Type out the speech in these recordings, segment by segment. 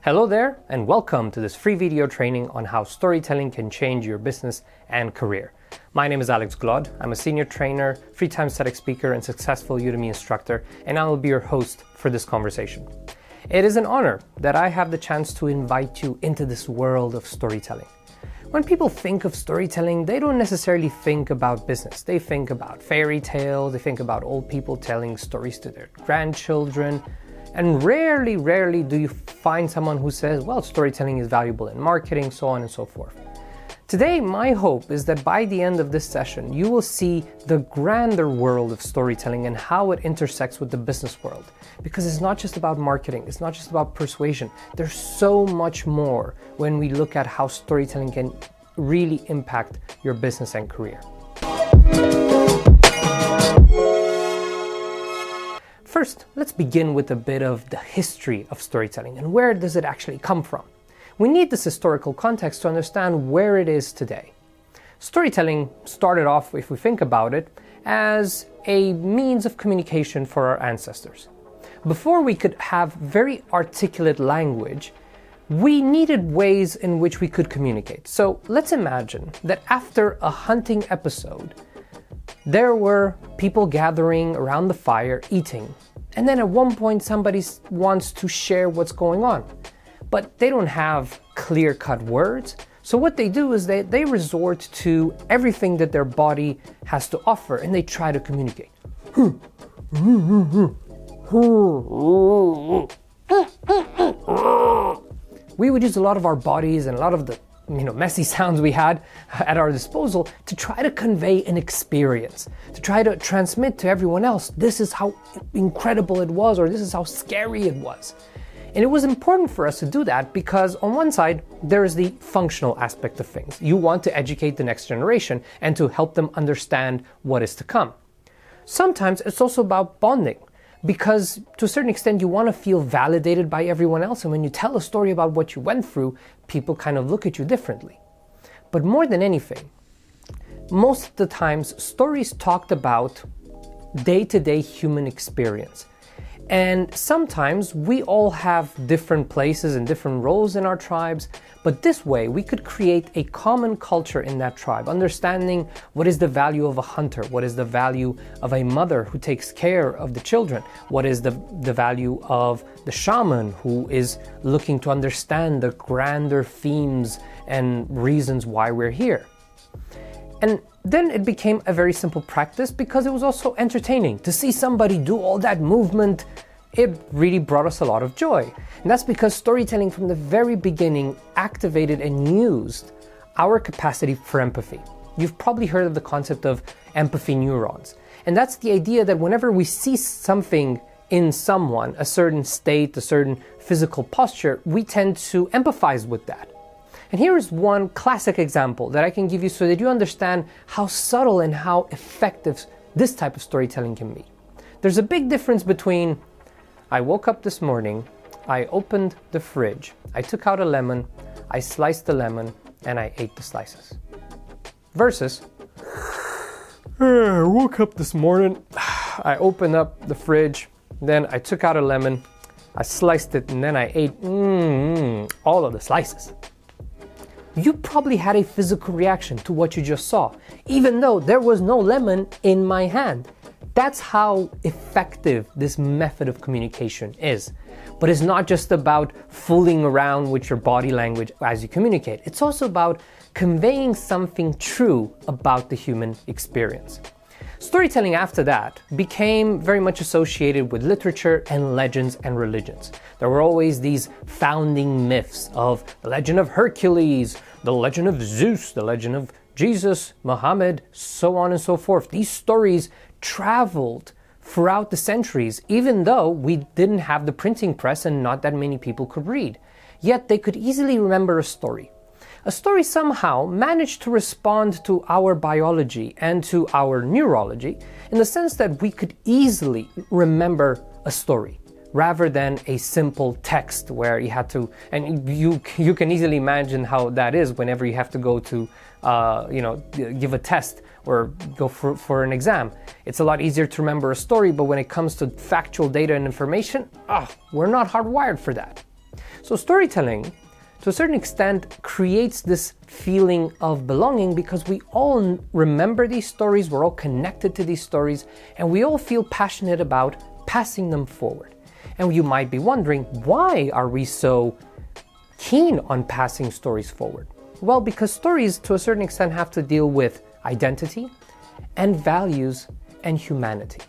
Hello there, and welcome to this free video training on how storytelling can change your business and career. My name is Alex Glod. I'm a senior trainer, free-time TEDx speaker, and successful Udemy instructor, and I will be your host for this conversation. It is an honor that I have the chance to invite you into this world of storytelling. When people think of storytelling, they don't necessarily think about business. They think about fairy tales, they think about old people telling stories to their grandchildren, and rarely do you find someone who says, well, storytelling is valuable in marketing, so on and so forth. Today, my hope is that by the end of this session, you will see the grander world of storytelling and how it intersects with the business world. Because it's not just about marketing, it's not just about persuasion. There's so much more when we look at how storytelling can really impact your business and career. First, let's begin with a bit of the history of storytelling and where does it actually come from. We need this historical context to understand where it is today. Storytelling started off, if we think about it, as a means of communication for our ancestors. Before we could have very articulate language, we needed ways in which we could communicate. So let's imagine that after a hunting episode, there were people gathering around the fire eating. And then at one point somebody wants to share what's going on. But they don't have clear-cut words. So what they do is they resort to everything that their body has to offer and they try to communicate. We would use a lot of our bodies and a lot of the messy sounds we had at our disposal to try to convey an experience, to try to transmit to everyone else, this is how incredible it was, or this is how scary it was. And it was important for us to do that because on one side, there is the functional aspect of things. You want to educate the next generation and to help them understand what is to come. Sometimes it's also about bonding. Because to a certain extent, you want to feel validated by everyone else. And when you tell a story about what you went through, people kind of look at you differently. But more than anything, most of the times, stories talked about day-to-day human experience. And sometimes we all have different places and different roles in our tribes, but this way we could create a common culture in that tribe, understanding what is the value of a hunter, what is the value of a mother who takes care of the children, what is the value of the shaman who is looking to understand the grander themes and reasons why we're here. And then it became a very simple practice because it was also entertaining. To see somebody do all that movement, it really brought us a lot of joy. And that's because storytelling from the very beginning activated and used our capacity for empathy. You've probably heard of the concept of empathy neurons. And that's the idea that whenever we see something in someone, a certain state, a certain physical posture, we tend to empathize with that. And here is one classic example that I can give you so that you understand how subtle and how effective this type of storytelling can be. There's a big difference between I woke up this morning, I opened the fridge, I took out a lemon, I sliced the lemon, and I ate the slices. Versus, I woke up this morning, I opened up the fridge, then I took out a lemon, I sliced it, and then I ate all of the slices. You probably had a physical reaction to what you just saw, even though there was no lemon in my hand. That's how effective this method of communication is. But it's not just about fooling around with your body language as you communicate. It's also about conveying something true about the human experience. Storytelling after that became very much associated with literature and legends and religions. There were always these founding myths of the legend of Hercules, the legend of Zeus, the legend of Jesus, Muhammad, so on and so forth. These stories traveled throughout the centuries, even though we didn't have the printing press and not that many people could read. Yet they could easily remember a story. A story somehow managed to respond to our biology and to our neurology in the sense that we could easily remember a story rather than a simple text where you had to, and you can easily imagine how that is whenever you have to go to, give a test or go for an exam. It's a lot easier to remember a story, but when it comes to factual data and information, we're not hardwired for that. So storytelling, to a certain extent, creates this feeling of belonging because we all remember these stories, we're all connected to these stories, and we all feel passionate about passing them forward. And you might be wondering, why are we so keen on passing stories forward? Well, because stories, to a certain extent, have to deal with identity and values and humanity.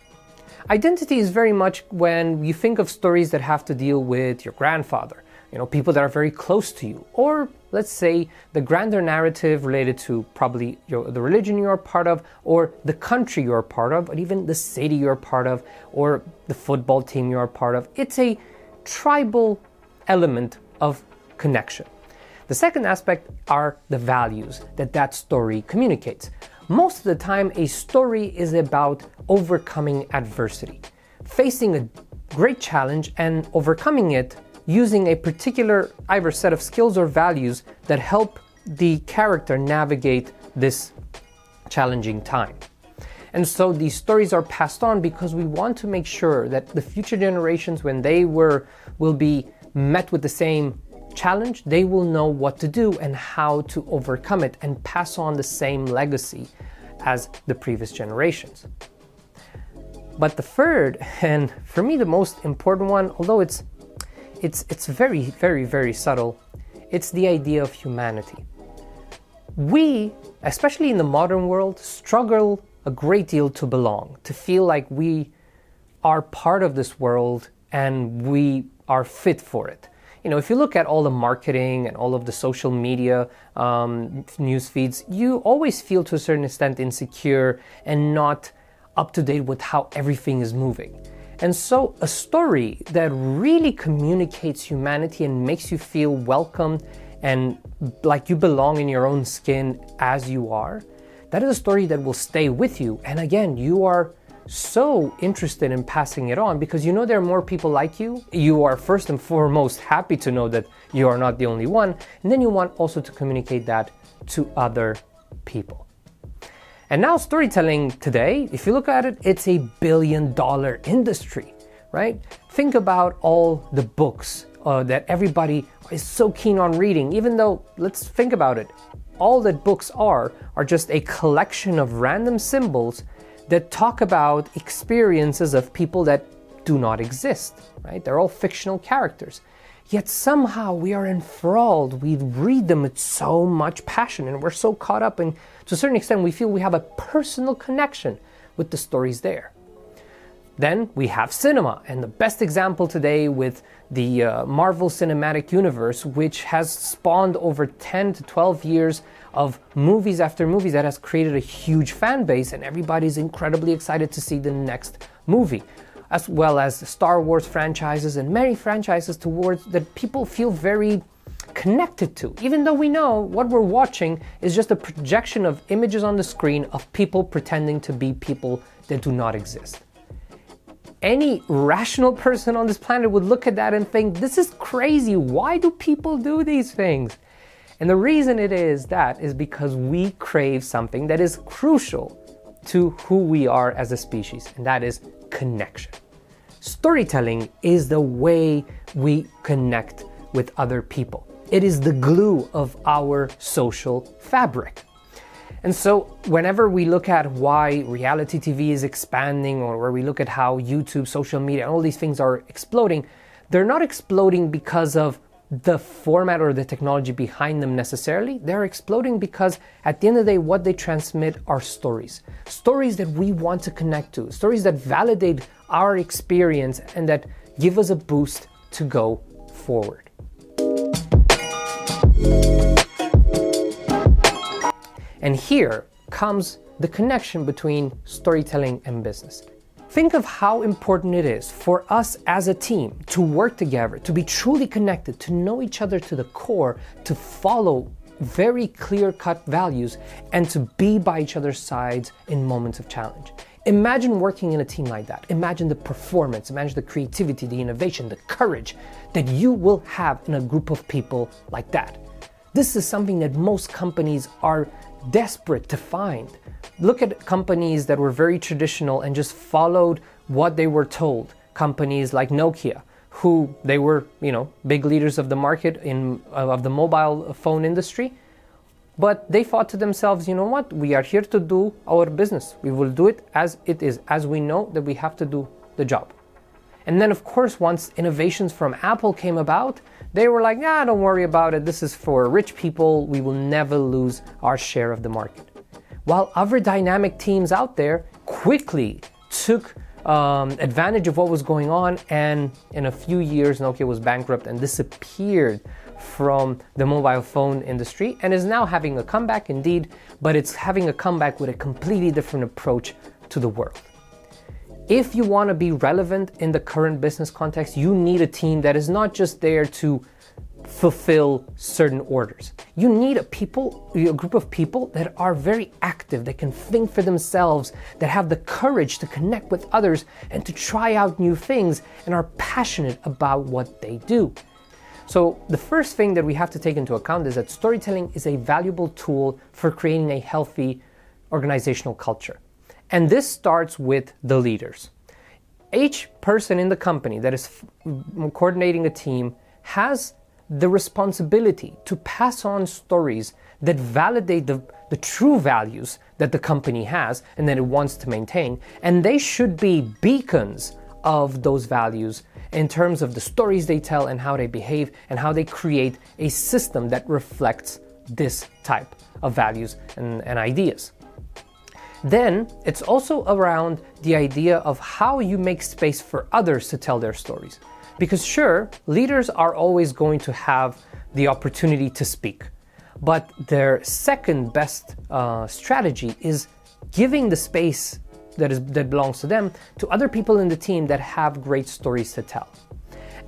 Identity is very much when you think of stories that have to deal with your grandfather, people that are very close to you, or let's say the grander narrative related to probably the religion you're a part of, or the country you're a part of, or even the city you're a part of, or the football team you're a part of. It's a tribal element of connection. The second aspect are the values that story communicates. Most of the time, a story is about overcoming adversity, facing a great challenge and overcoming it using a particular either set of skills or values that help the character navigate this challenging time. And so these stories are passed on because we want to make sure that the future generations, when they will be met with the same challenge, they will know what to do and how to overcome it and pass on the same legacy as the previous generations. But the third, and for me the most important one, although it's very, very, very subtle, it's the idea of humanity. We, especially in the modern world, struggle a great deal to belong, to feel like we are part of this world and we are fit for it. If you look at all the marketing and all of the social media news feeds, you always feel to a certain extent insecure and not up to date with how everything is moving. And so a story that really communicates humanity and makes you feel welcome and like you belong in your own skin as you are, that is a story that will stay with you. And again, you are so interested in passing it on because there are more people like you. You are first and foremost happy to know that you are not the only one. And then you want also to communicate that to other people. And now storytelling today, if you look at it, it's a billion-dollar industry, right? Think about all the books that everybody is so keen on reading, even though, let's think about it, all that books are just a collection of random symbols that talk about experiences of people that do not exist, right? They're all fictional characters. Yet somehow we are enthralled. We read them with so much passion and we're so caught up, and to a certain extent we feel we have a personal connection with the stories there. Then we have cinema, and the best example today with the Marvel Cinematic Universe, which has spawned over 10 to 12 years of movies after movies that has created a huge fan base, and everybody's incredibly excited to see the next movie, as well as Star Wars franchises and many franchises towards that people feel very connected to, even though we know what we're watching is just a projection of images on the screen of people pretending to be people that do not exist. Any rational person on this planet would look at that and think, this is crazy. Why do people do these things? And the reason it is because we crave something that is crucial to who we are as a species, and that is connection. Storytelling is the way we connect with other people. It is the glue of our social fabric. And so whenever we look at why reality TV is expanding, or where we look at how YouTube, social media, and all these things are exploding, they're not exploding because of the format or the technology behind them necessarily. They're exploding because at the end of the day, what they transmit are stories. Stories that we want to connect to, stories that validate our experience and that give us a boost to go forward. And here comes the connection between storytelling and business. Think of how important it is for us as a team to work together, to be truly connected, to know each other to the core, to follow very clear-cut values, and to be by each other's sides in moments of challenge. Imagine working in a team like that. Imagine the performance, imagine the creativity, the innovation, the courage that you will have in a group of people like that. This is something that most companies are desperate to find. Look at companies that were very traditional and just followed what they were told. Companies like Nokia, who they were, big leaders of the market of the mobile phone industry. But they thought to themselves, you know what, we are here to do our business. We will do it as it is, as we know that we have to do the job. And then, of course, once innovations from Apple came about, they were like, don't worry about it. This is for rich people. We will never lose our share of the market. While other dynamic teams out there quickly took advantage of what was going on, and in a few years, Nokia was bankrupt and disappeared from the mobile phone industry and is now having a comeback indeed, but it's having a comeback with a completely different approach to the world. If you want to be relevant in the current business context, you need a team that is not just there to fulfill certain orders. You need a group of people that are very active, that can think for themselves, that have the courage to connect with others and to try out new things and are passionate about what they do. So the first thing that we have to take into account is that storytelling is a valuable tool for creating a healthy organizational culture. And this starts with the leaders. Each person in the company that is coordinating a team has the responsibility to pass on stories that validate the true values that the company has and that it wants to maintain. And they should be beacons of those values in terms of the stories they tell and how they behave and how they create a system that reflects this type of values and ideas. Then it's also around the idea of how you make space for others to tell their stories. Because sure, leaders are always going to have the opportunity to speak, but their second best strategy is giving the space that belongs to them to other people in the team that have great stories to tell.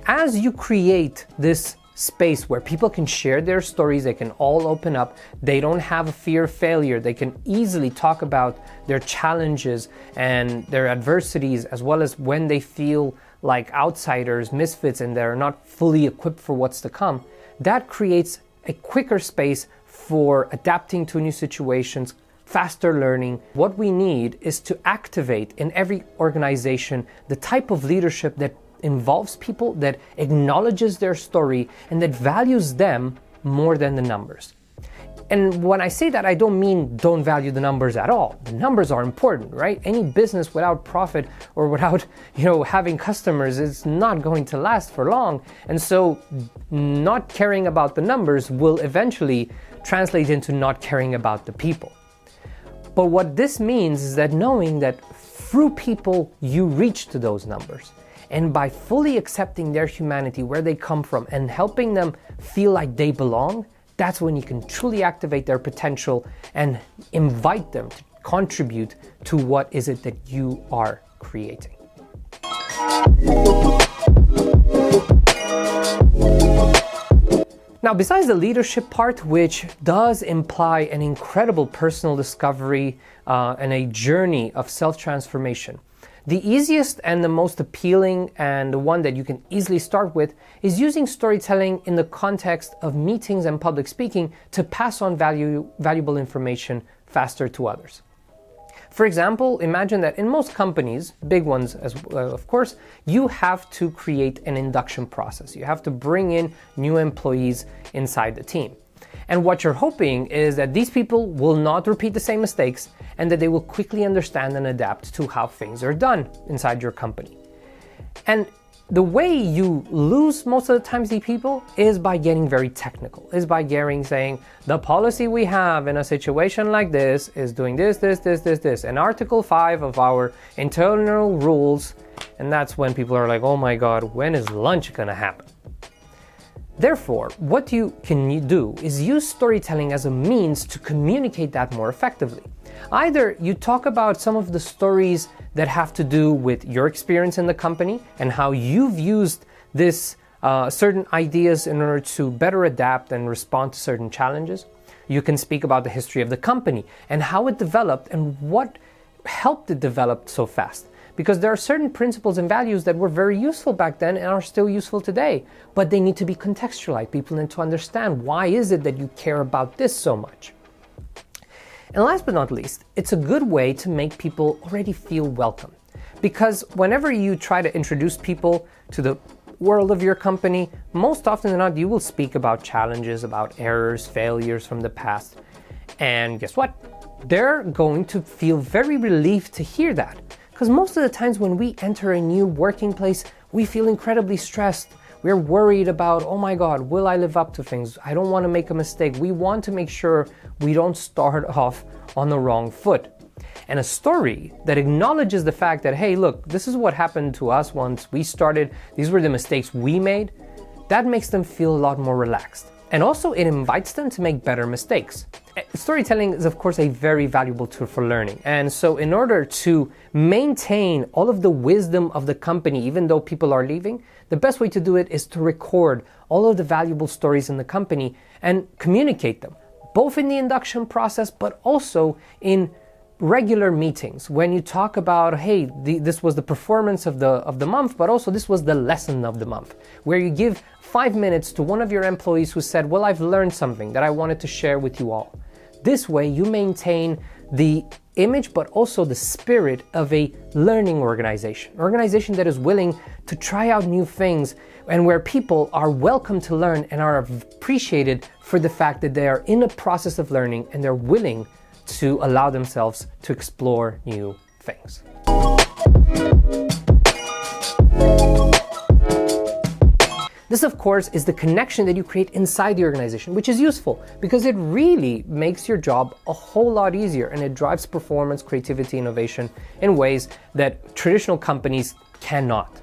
As you create this space where people can share their stories, they can all open up, they don't have a fear of failure, they can easily talk about their challenges and their adversities, as well as when they feel like outsiders, misfits, and they're not fully equipped for what's to come. That creates a quicker space for adapting to new situations, faster learning. What we need is to activate in every organization the type of leadership that involves people, that acknowledges their story, and that values them more than the numbers. And when I say that, I don't mean don't value the numbers at all. The numbers are important, right? Any business without profit or without, having customers is not going to last for long. And so not caring about the numbers will eventually translate into not caring about the people. But what this means is that knowing that through people you reach to those numbers, and by fully accepting their humanity, where they come from, and helping them feel like they belong, that's when you can truly activate their potential and invite them to contribute to what is it that you are creating. Now, besides the leadership part, which does imply an incredible personal discovery and a journey of self-transformation, the easiest and the most appealing, and the one that you can easily start with, is using storytelling in the context of meetings and public speaking to pass on valuable information faster to others. For example, imagine that in most companies, big ones of course, you have to create an induction process. You have to bring in new employees inside the team. And what you're hoping is that these people will not repeat the same mistakes and that they will quickly understand and adapt to how things are done inside your company. And the way you lose most of the times these people is by getting very technical, is by saying, the policy we have in a situation like this is doing this, and Article 5 of our internal rules, and that's when people are like, oh my God, when is lunch gonna happen? Therefore, what you can do is use storytelling as a means to communicate that more effectively. Either you talk about some of the stories that have to do with your experience in the company and how you've used this certain ideas in order to better adapt and respond to certain challenges. You can speak about the history of the company and how it developed and what helped it develop so fast. Because there are certain principles and values that were very useful back then and are still useful today, but they need to be contextualized. People need to understand, why is it that you care about this so much? And last but not least, it's a good way to make people already feel welcome. Because whenever you try to introduce people to the world of your company, most often than not, you will speak about challenges, about errors, failures from the past. And guess what? They're going to feel very relieved to hear that. Because most of the times when we enter a new working place, we feel incredibly stressed. We're worried about, oh my God, will I live up to things? I don't want to make a mistake. We want to make sure we don't start off on the wrong foot. And a story that acknowledges the fact that, hey, look, this is what happened to us once we started. These were the mistakes we made. That makes them feel a lot more relaxed. And also it invites them to make better mistakes. Storytelling is, of course, a very valuable tool for learning. And so in order to maintain all of the wisdom of the company, even though people are leaving, the best way to do it is to record all of the valuable stories in the company and communicate them, both in the induction process, but also in regular meetings when you talk about, hey, this was the performance of the month, but also this was the lesson of the month, where you give 5 minutes to one of your employees who said, well, I've learned something that I wanted to share with you all. This way you maintain the image, but also the spirit of a learning organization, an organization that is willing to try out new things and where people are welcome to learn and are appreciated for the fact that they are in a process of learning and they're willing to allow themselves to explore new things. This, of course, is the connection that you create inside the organization, which is useful because it really makes your job a whole lot easier and it drives performance, creativity, innovation in ways that traditional companies cannot.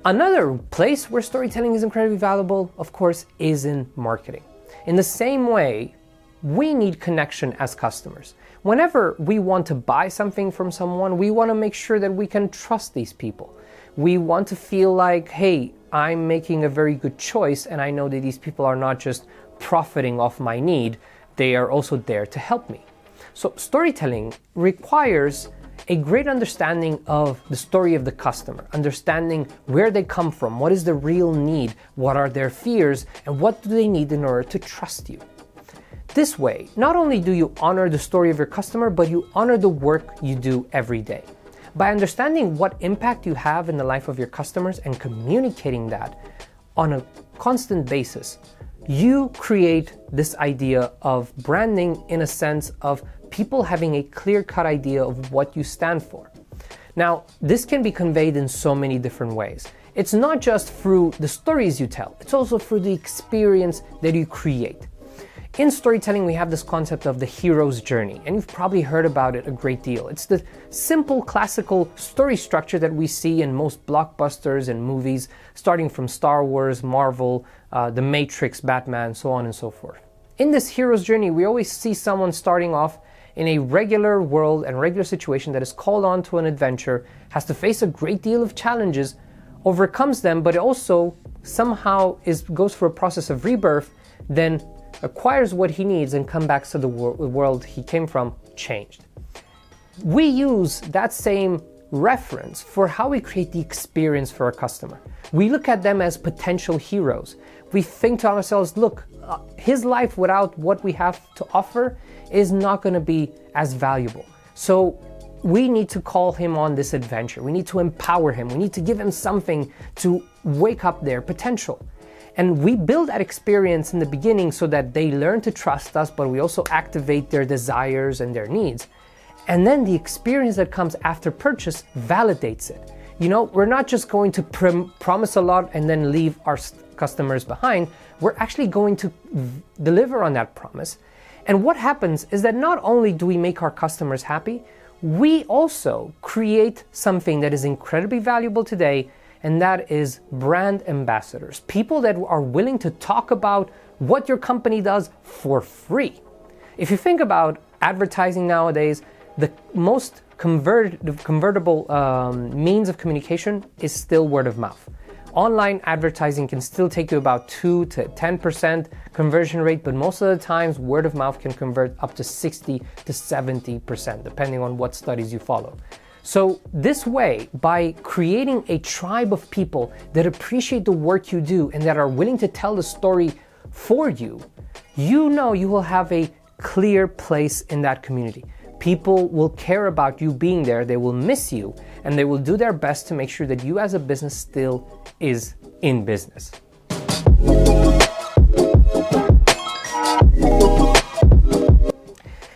Another place where storytelling is incredibly valuable, of course, is in marketing. In the same way, we need connection as customers. Whenever we want to buy something from someone, we want to make sure that we can trust these people. We want to feel like, hey, I'm making a very good choice and I know that these people are not just profiting off my need, they are also there to help me. So storytelling requires a great understanding of the story of the customer, understanding where they come from, what is the real need, what are their fears, and what do they need in order to trust you. This way, not only do you honor the story of your customer, but you honor the work you do every day. By understanding what impact you have in the life of your customers and communicating that on a constant basis, you create this idea of branding in a sense of people having a clear-cut idea of what you stand for. Now, this can be conveyed in so many different ways. It's not just through the stories you tell, it's also through the experience that you create. In storytelling, we have this concept of the hero's journey, and you've probably heard about it a great deal. It's the simple classical story structure that we see in most blockbusters and movies, starting from Star Wars, Marvel, The Matrix, Batman, so on and so forth. In this hero's journey, we always see someone starting off in a regular world and regular situation that is called on to an adventure, has to face a great deal of challenges, overcomes them, but also somehow goes through a process of rebirth, then acquires what he needs and comes back to the world he came from changed. We use that same reference for how we create the experience for our customer. We look at them as potential heroes. We think to ourselves, look, his life without what we have to offer is not going to be as valuable. So we need to call him on this adventure. We need to empower him. We need to give him something to wake up their potential. And we build that experience in the beginning so that they learn to trust us, but we also activate their desires and their needs. And then the experience that comes after purchase validates it. You know, we're not just going to promise a lot and then leave our customers behind. We're actually going to deliver on that promise. And what happens is that not only do we make our customers happy, we also create something that is incredibly valuable today, and that is brand ambassadors, people that are willing to talk about what your company does for free. If you think about advertising nowadays, the most convertible means of communication is still word of mouth. Online advertising can still take you about 2 to 10% conversion rate, but most of the times word of mouth can convert up to 60 to 70%, depending on what studies you follow. So this way, by creating a tribe of people that appreciate the work you do and that are willing to tell the story for you, you know you will have a clear place in that community. People will care about you being there, they will miss you, and they will do their best to make sure that you as a business still is in business.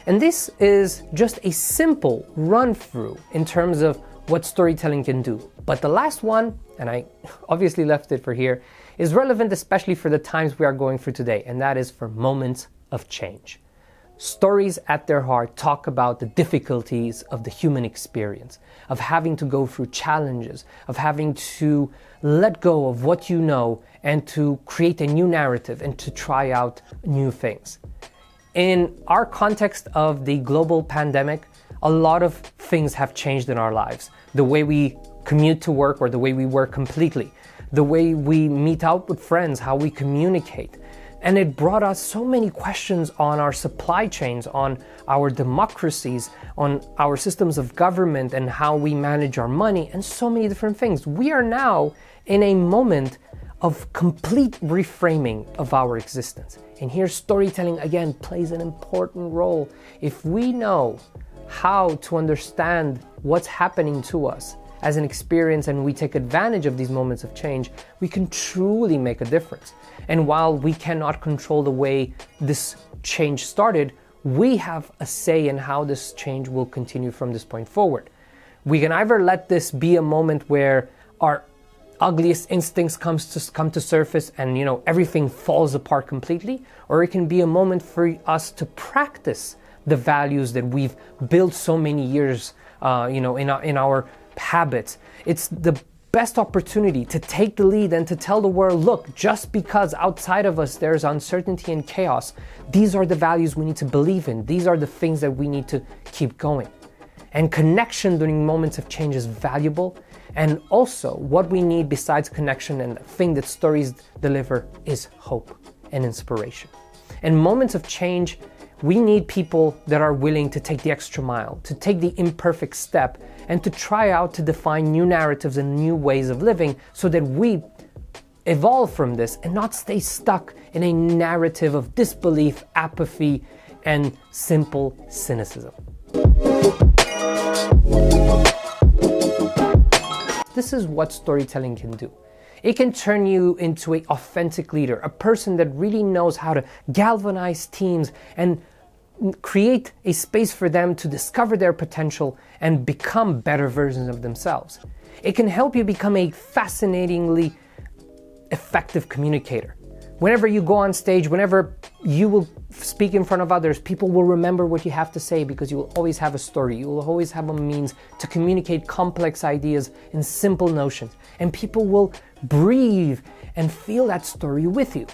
And this is just a simple run through in terms of what storytelling can do. But the last one, and I obviously left it for here, is relevant especially for the times we are going through today, and that is for moments of change. Stories at their heart talk about the difficulties of the human experience, of having to go through challenges, of having to let go of what you know and to create a new narrative and to try out new things. In our context of the global pandemic, a lot of things have changed in our lives. The way we commute to work or the way we work completely, the way we meet out with friends, how we communicate. And it brought us so many questions on our supply chains, on our democracies, on our systems of government and how we manage our money, and so many different things. We are now in a moment of complete reframing of our existence. And here storytelling again plays an important role. If we know how to understand what's happening to us as an experience and we take advantage of these moments of change, we can truly make a difference. And while we cannot control the way this change started, we have a say in how this change will continue from this point forward. We can either let this be a moment where our ugliest instincts come to surface and everything falls apart completely, or it can be a moment for us to practice the values that we've built so many years in our habits. It's the best opportunity to take the lead and to tell the world, look, just because outside of us there's uncertainty and chaos, these are the values we need to believe in. These are the things that we need to keep going. And connection during moments of change is valuable. And also what we need besides connection and the thing that stories deliver is hope and inspiration. In moments of change, we need people that are willing to take the extra mile, to take the imperfect step, and to try out to define new narratives and new ways of living so that we evolve from this and not stay stuck in a narrative of disbelief, apathy, and simple cynicism. This is what storytelling can do. It can turn you into an authentic leader, a person that really knows how to galvanize teams and create a space for them to discover their potential and become better versions of themselves. It can help you become a fascinatingly effective communicator. Whenever you go on stage, whenever you will speak in front of others, people will remember what you have to say because you will always have a story. You will always have a means to communicate complex ideas in simple notions. And people will breathe and feel that story with you.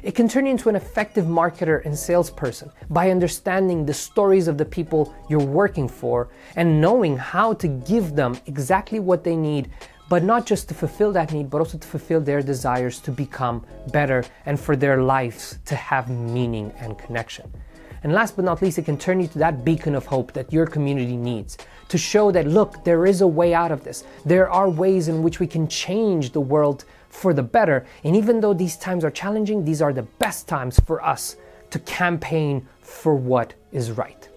It can turn you into an effective marketer and salesperson by understanding the stories of the people you're working for and knowing how to give them exactly what they need, but not just to fulfill that need, but also to fulfill their desires to become better and for their lives to have meaning and connection. And last but not least, it can turn you to that beacon of hope that your community needs to show that, look, there is a way out of this. There are ways in which we can change the world for the better. And even though these times are challenging, these are the best times for us to campaign for what is right.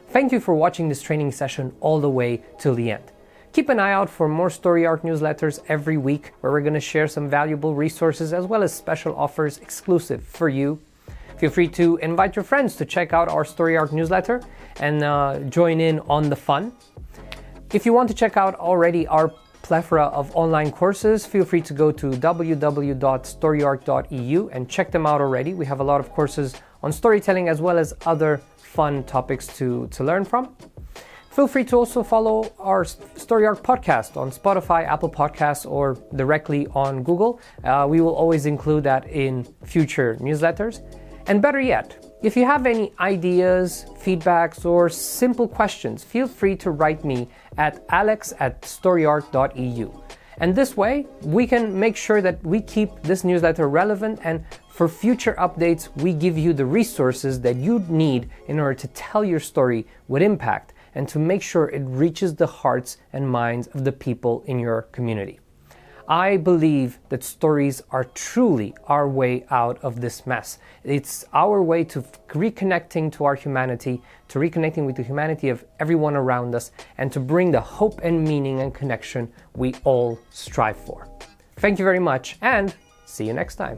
Thank you for watching this training session all the way till the end. Keep an eye out for more Story Arc newsletters every week where we're going to share some valuable resources as well as special offers exclusive for you. Feel free to invite your friends to check out our Story Arc newsletter and join in on the fun. If you want to check out already our plethora of online courses, feel free to go to www.storyarc.eu and check them out already. We have a lot of courses on storytelling as well as other fun topics to learn from. Feel free to also follow our Story Arc podcast on Spotify, Apple Podcasts, or directly on Google. We will always include that in future newsletters. And better yet, if you have any ideas, feedbacks, or simple questions, feel free to write me at alex@storyarc.eu. And this way, we can make sure that we keep this newsletter relevant, and for future updates, we give you the resources that you need in order to tell your story with impact and to make sure it reaches the hearts and minds of the people in your community. I believe that stories are truly our way out of this mess. It's our way to reconnecting to our humanity, to reconnecting with the humanity of everyone around us, and to bring the hope and meaning and connection we all strive for. Thank you very much, and see you next time.